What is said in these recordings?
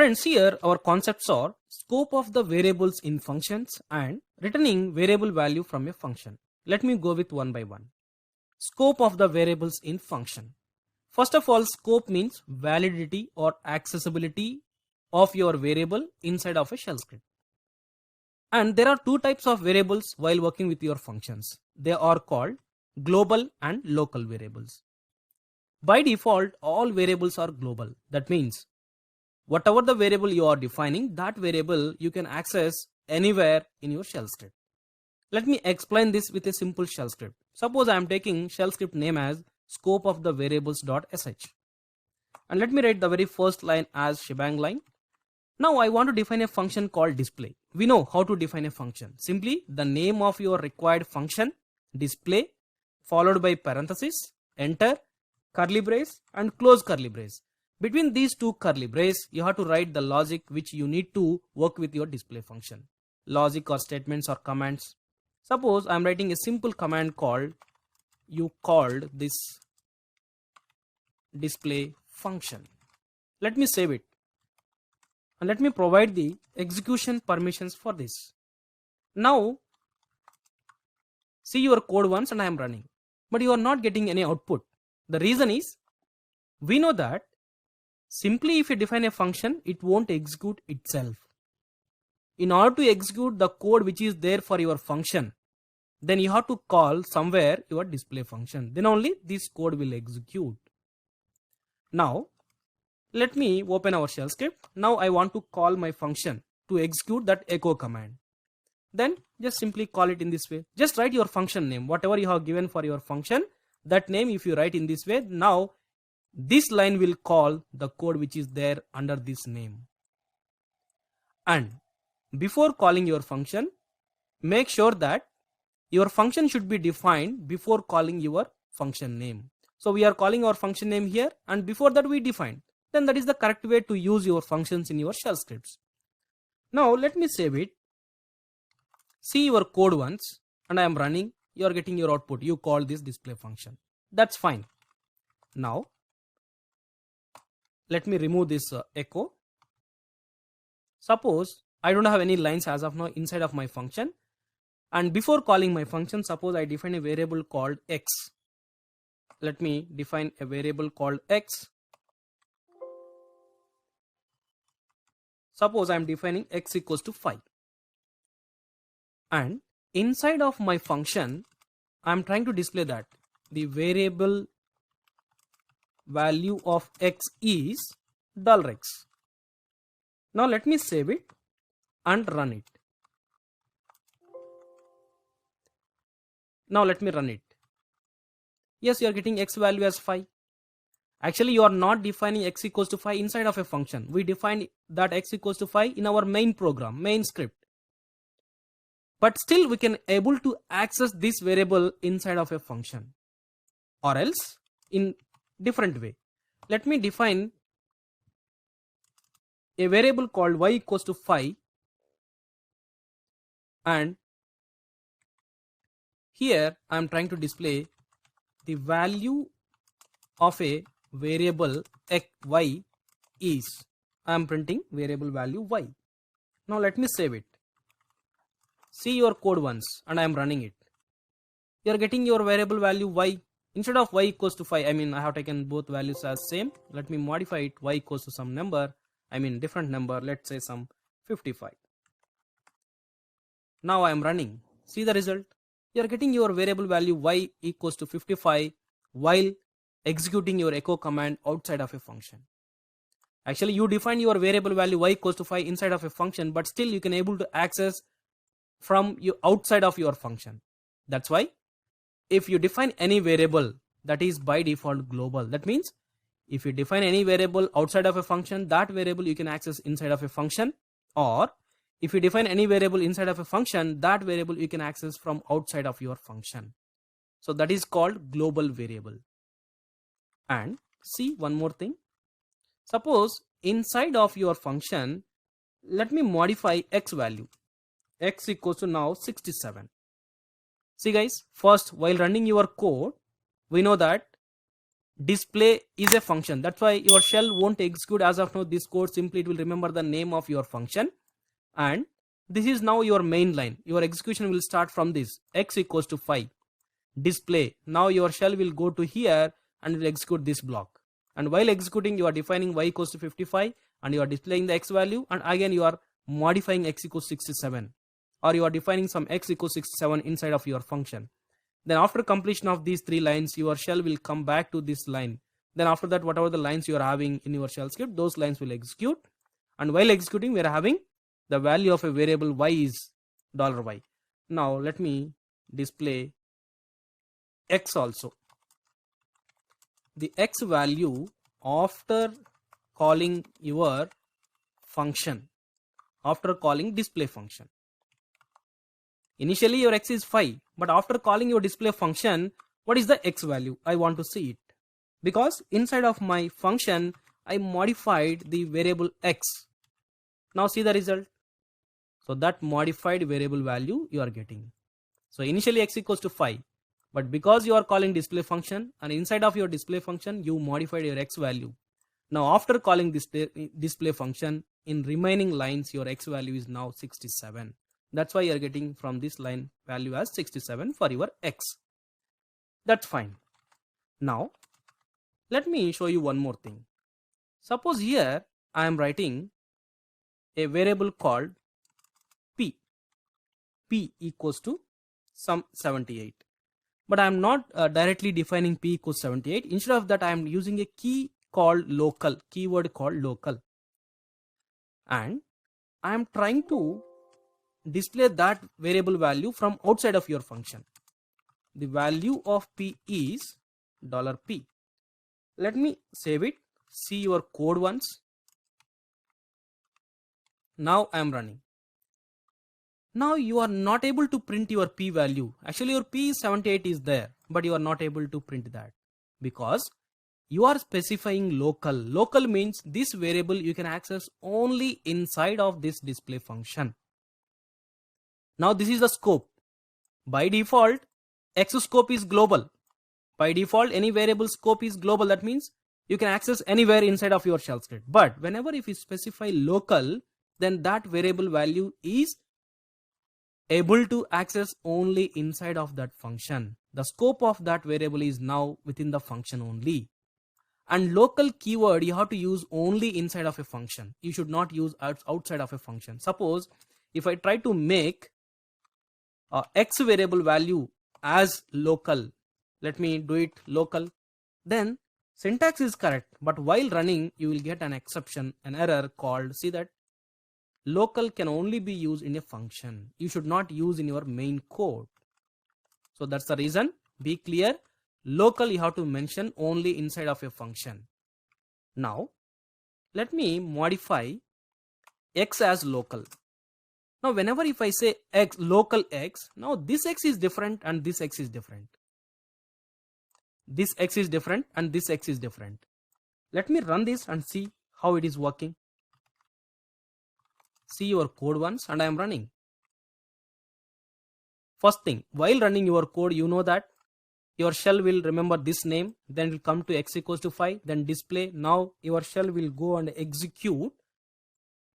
Friends, here our concepts are scope of the variables in functions and returning variable value from a function. Let me go with one by one. Scope of the variables in function. First of all, scope means validity or accessibility of your variable inside of a shell script. And there are two types of variables while working with your functions. They are called global and local variables. By default, all variables are global. That means whatever the variable you are defining, that variable you can access anywhere in your shell script. Let me explain this with a simple shell script. Suppose I am taking shell script name as scope of the variables.sh. And let me write the very first line as shebang line. Now I want to define a function called display. We know how to define a function. Simply the name of your required function, display, followed by parenthesis, enter, curly brace and close curly brace. Between these two curly brace, you have to write the logic which you need to work with your display function. Logic or statements or commands. Suppose I am writing a simple command called, you called this display function. Let me save it. And let me provide the execution permissions for this. Now, see your code once and I am running. But you are not getting any output. The reason is, we know that simply if you define a function, it won't execute itself. In order to execute the code which is there for your function, then you have to call somewhere your display function. Then only this code will execute. Now, let me open our shell script. Now I want to call my function to execute that echo command. Then just simply call it in this way. Just write your function name. Whatever you have given for your function, that name if you write in this way, now this line will call the code which is there under this name. And before calling your function, make sure that your function should be defined before calling your function name. So we are calling our function name here and before that we defined. Then that is the correct way to use your functions in your shell scripts. Now let me save it. See your code once and I am running. You are getting your output. You call this display function. That's fine. Now let me remove this echo. Suppose I don't have any lines as of now inside of my function. And before calling my function, suppose I define a variable called x. Let me define a variable called x. Suppose I am defining x equals to 5. And inside of my function, I am trying to display that the variable value of x is $x. Now let me save it and run it. Now let me run it. Yes, you are getting x value as 5. Actually, you are not defining x equals to 5 inside of a function. We defined that x equals to 5 in our main program, main script. But still we can able to access this variable inside of a function. Or else in different way. Let me define a variable called y equals to 5. And here I am trying to display the value of a variable y is. I am printing variable value y. Now let me save it. See your code once and I am running it. You are getting your variable value y. Instead of y equals to 5, I have taken both values as same. Let me modify it. Y equals to some number. Different number. Let's say some 55. Now I am running. See the result. You are getting your variable value y equals to 55 while executing your echo command outside of a function. Actually, you define your variable value y equals to 5 inside of a function, but still you can able to access from you outside of your function. That's why if you define any variable that is by default global, that means if you define any variable outside of a function, that variable you can access inside of a function, or if you define any variable inside of a function, that variable you can access from outside of your function. So that is called global variable. And see one more thing. Suppose inside of your function, let me modify x value. X equals to now 67. See guys, first while running your code, we know that display is a function. That's why your shell won't execute as of now this code. Simply it will remember the name of your function, and this is now your main line. Your execution will start from this x equals to 5 display. Now your shell will go to here and will execute this block, and while executing you are defining y equals to 55 and you are displaying the x value, and again you are modifying x equals 67, or you are defining some x equals 67 inside of your function. Then after completion of these 3 lines, your shell will come back to this line. Then after that, whatever the lines you are having in your shell script, those lines will execute, and while executing we are having the value of a variable y is $y. Now let me display x also. The x value after calling your function, after calling display function. Initially your x is 5, but after calling your display function, what is the x value? I want to see it, because inside of my function I modified the variable x. Now see the result. So that modified variable value you are getting. So initially x equals to 5, but because you are calling display function, and inside of your display function you modified your x value. Now after calling this display function, in remaining lines your x value is now 67. That's why you are getting from this line value as 67 for your x. That's fine. Now let me show you one more thing. Suppose here I am writing a variable called p equals to some 78, but I am not directly defining p equals 78. Instead of that I am using a keyword called local, and I am trying to display that variable value from outside of your function. The value of p is $p. Let me save it. See your code once. Now I am running. Now you are not able to print your p value. Actually your p is 78 is there, but you are not able to print that because you are specifying local. Local means this variable you can access only inside of this display function. Now this is the scope. By default x scope is global. By default any variable scope is global. That means you can access anywhere inside of your shell script. But whenever if you specify local, then that variable value is able to access only inside of that function. The scope of that variable is now within the function only. And local keyword you have to use only inside of a function. You should not use outside of a function. Suppose if I try to make x variable value as local, let me do it local, then syntax is correct, but while running you will get an exception, an error called, see that local can only be used in a function. You should not use in your main code. So that's the reason. Be clear. Local you have to mention only inside of a function. Now let me modify x as local. Now whenever if I say x local x, now this x is different and this x is different. This x is different and this x is different. Let me run this and see how it is working. See your code once, and I am running. First thing, while running your code, you know that your shell will remember this name, then it will come to x equals to 5, then display. Now your shell will go and execute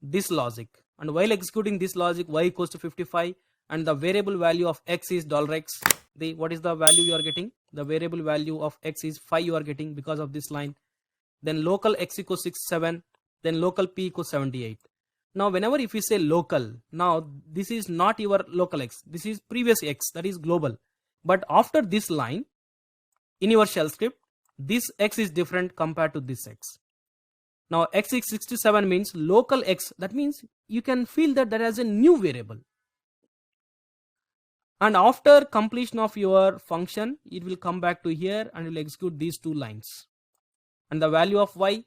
this logic, and while executing this logic, y equals to 55, and the variable value of x is $x. What is the value you are getting? The variable value of x is 5 you are getting because of this line. Then local x equals 67, then local p equals 78. Now whenever if you say local, now this is not your local x, this is previous x, that is global. But after this line in your shell script, this x is different compared to this x. Now x is 67 means local x, that means you can feel that there is a new variable. And after completion of your function, it will come back to here and will execute these 2 lines. And the value of y,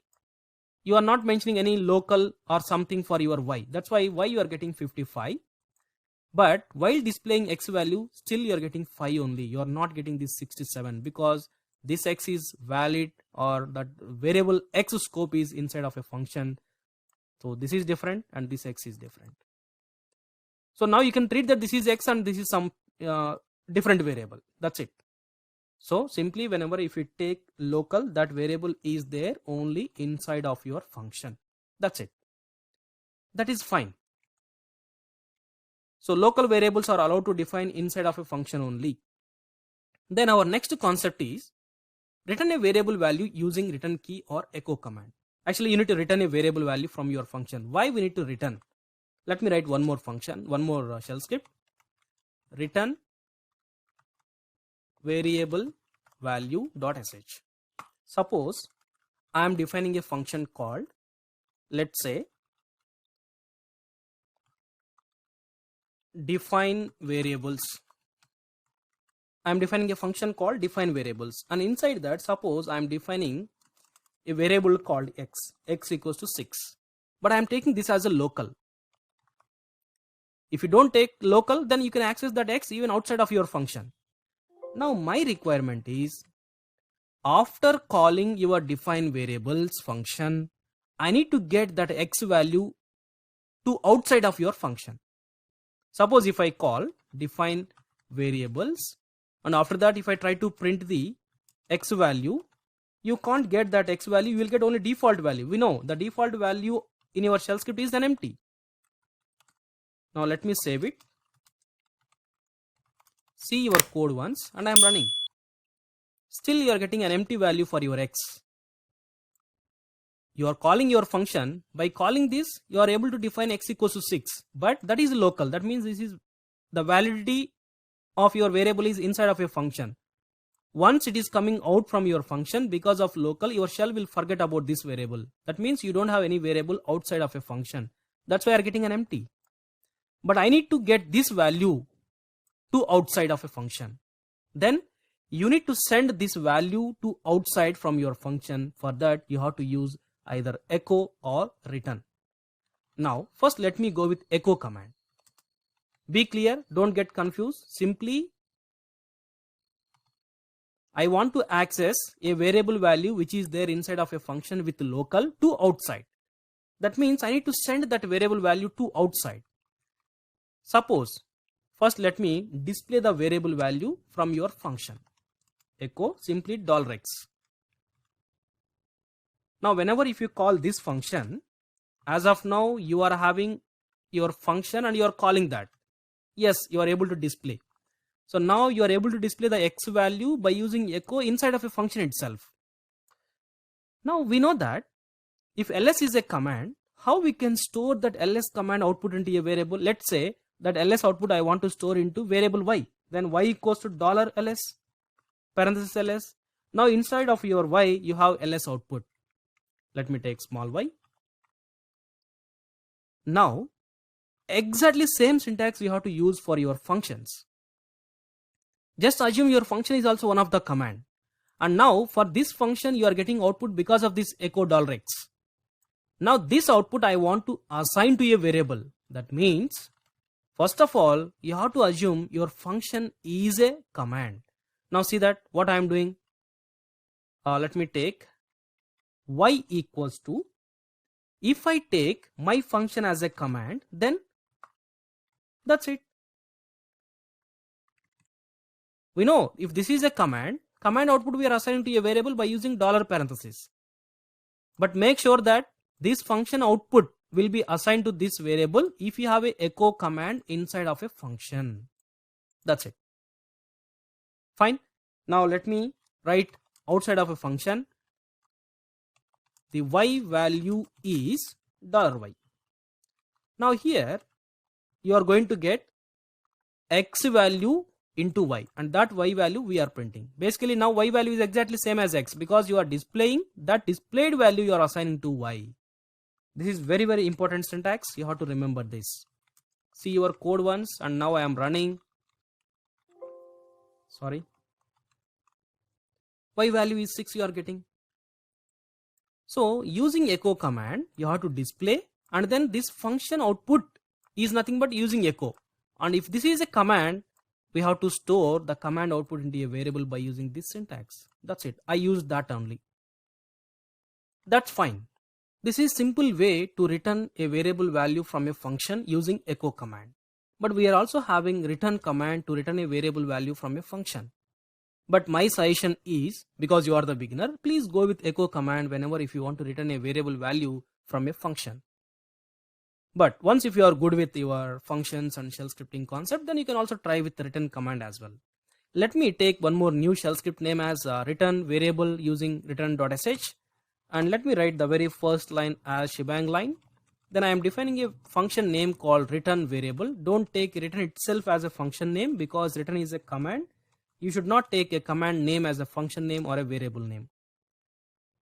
you are not mentioning any local or something for your y. That's why you are getting 55. But while displaying x value, still you are getting 5 only. You are not getting this 67 because this x is valid, or that variable x scope is inside of a function. So this is different and this x is different. So now you can treat that this is x and this is some different variable. That's it. So simply whenever if you take local, that variable is there only inside of your function. That's it. That is fine. So local variables are allowed to define inside of a function only. Then our next concept is return a variable value using return key or echo command. Actually, you need to return a variable value from your function. Why we need to return? Let me write one more function, one more shell script. Return variable value .sh. Suppose I am defining a function called, let's say, define variables. I am defining a function called define variables, and inside that, suppose I am defining a variable called x equals to 6, but I am taking this as a local. If you don't take local, then you can access that x even outside of your function. Now my requirement is, after calling your define variables function, I need to get that x value to outside of your function. Suppose if I call define variables, and after that if I try to print the x value, you can't get that x value, you will get only default value. We know the default value in your shell script is an empty. Now let me save it. See your code once, and I am running. Still you are getting an empty value for your x. You are calling your function. By calling this, you are able to define x equals to 6, but that is local. That means this is the validity of your variable is inside of a function. Once it is coming out from your function, because of local, your shell will forget about this variable. That means you don't have any variable outside of a function. That's why you are getting an empty. But I need to get this value to outside of a function. Then you need to send this value to outside from your function. For that you have to use either echo or return. Now first let me go with echo command. Be clear, don't get confused. Simply I want to access a variable value which is there inside of a function with local to outside. That means I need to send that variable value to outside. Suppose first let me display the variable value from your function. Echo simply $x. Now whenever if you call this function, as of now you are having your function and you are calling that. Yes, you are able to display. So now you are able to display the x value by using echo inside of a function itself. Now we know that if ls is a command, how we can store that ls command output into a variable. Let's say that ls output I want to store into variable y. Then y equals to $ls parenthesis ls. Now inside of your y you have ls output. Let me take small y. Now exactly same syntax you have to use for your functions. Just assume your function is also one of the command, and now for this function you are getting output because of this echo $x. Now this output I want to assign to a variable. That means first of all you have to assume your function is a command. Now see that what I am doing. Let me take y equals to, if I take my function as a command, then that's it. We know if this is a command output we are assigning to a variable by using $parenthesis. But make sure that this function output will be assigned to this variable if you have a echo command inside of a function. That's it. Fine. Now let me write outside of a function. The y value is $y. Now here you are going to get x value into y, and that y value we are printing. Basically now y value is exactly same as x, because you are displaying that displayed value you are assigning to y. This is very important syntax. You have to remember this. See your code once, and now I am running. Sorry. Y value is 6 you are getting. So using echo command you have to display, and then this function output is nothing but using echo. And if this is a command, we have to store the command output into a variable by using this syntax. That's it. I use that only. That's fine. This is simple way to return a variable value from a function using echo command. But we are also having return command to return a variable value from a function. But my suggestion is, because you are the beginner, please go with echo command whenever if you want to return a variable value from a function. But once if you are good with your functions and shell scripting concept, then you can also try with the return command as well. Let me take one more new shell script name as return variable using return.sh, and let me write the very first line as shebang line. Then I am defining a function name called return variable. Don't take return itself as a function name, because return is a command. You should not take a command name as a function name or a variable name.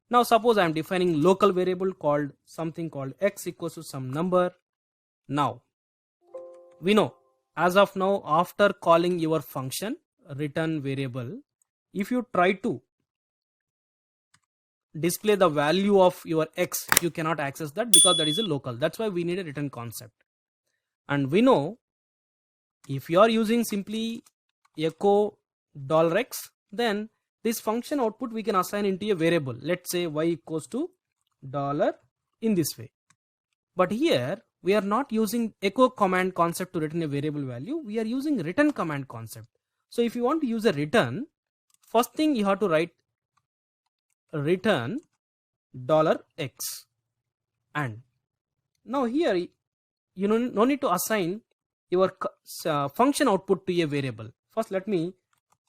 Now suppose I am defining local variable called something called x equals to some number. Now we know as of now, after calling your function return variable, if you try to display the value of your x, you cannot access that because that is a local. That's why we need a return concept. And we know if you are using simply echo $x, then this function output we can assign into a variable. Let's say y equals to dollar in this way. But here we are not using echo command concept to return a variable value. We are using return command concept. So if you want to use a return, first thing you have to write return $x, and now here you no need to assign your function output to a variable. First let me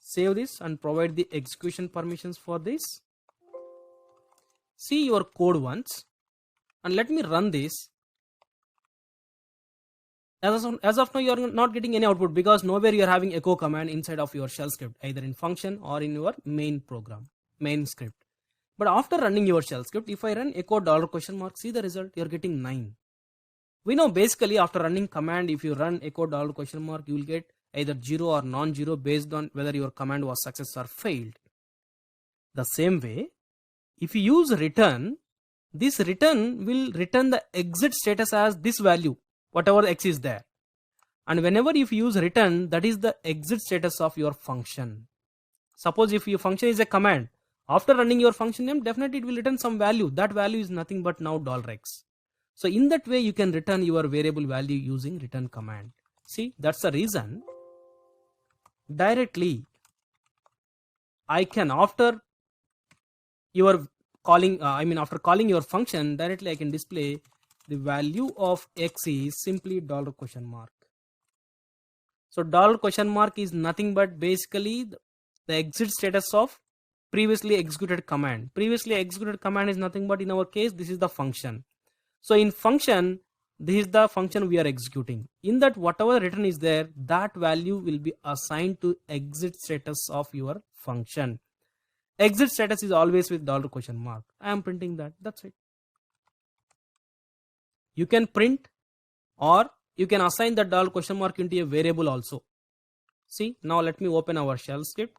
save this and provide the execution permissions for this. See your code once and let me run this. As of now you are not getting any output because nowhere you are having echo command inside of your shell script, either in function or in your main script. But after running your shell script, if I run echo $, see the result, you are getting 9. We know basically after running command, if you run echo $, you will get either 0 or non-zero based on whether your command was success or failed. The same way, if you use return, this return will return the exit status as this value, whatever x is there. And whenever if you use return, that is the exit status of your function. Suppose if your function is a command, after running your function name, definitely it will return some value. That value is nothing but now $x. So in that way you can return your variable value using return command. See, that's the reason directly I can after your calling after calling your function directly I can display the value of x is simply $? So $? is nothing but basically the exit status of previously executed command. Previously executed command is nothing but in our case this is the function. So in function, this is the function we are executing. In that whatever return is there, that value will be assigned to exit status of your function. Exit status is always with $? I am printing that. That's it. You can print or you can assign that $? into a variable also. See, now let me open our shell script.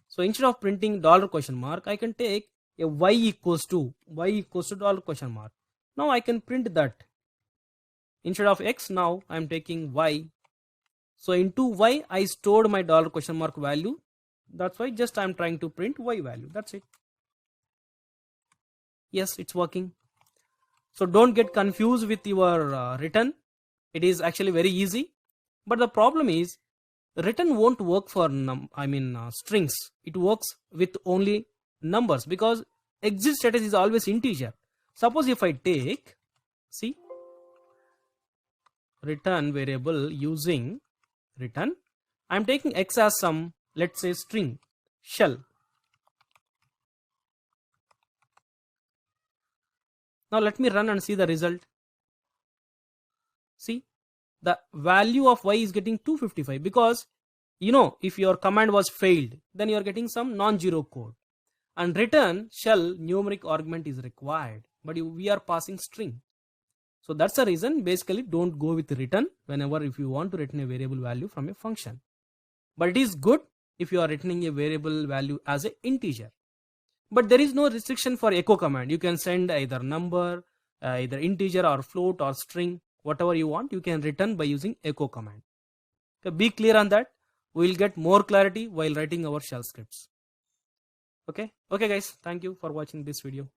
So instead of printing $? I can take a y equals to $? Now I can print that. Instead of x, now I am taking y. So into y I stored my $? value. That's why just I am trying to print y value. That's it. Yes, it's working. So don't get confused with your return. It is actually very easy. But the problem is return won't work for strings. It works with only numbers because exit status is always integer. Suppose if I take, see, return variable using return, I am taking x as some, let's say, string shell. Now let me run and see the result. See, the value of y is getting 255 because if your command was failed, then you are getting some non-zero code. And return shell numeric argument is required, but we are passing string. So that's the reason basically don't go with return whenever if you want to return a variable value from a function. But it is good if you are returning a variable value as an integer. But there is no restriction for echo command. You can send either number, either integer or float or string, whatever you want, you can return by using echo command. Okay, be clear on that. We will get more clarity while writing our shell scripts. Okay guys, thank you for watching this video.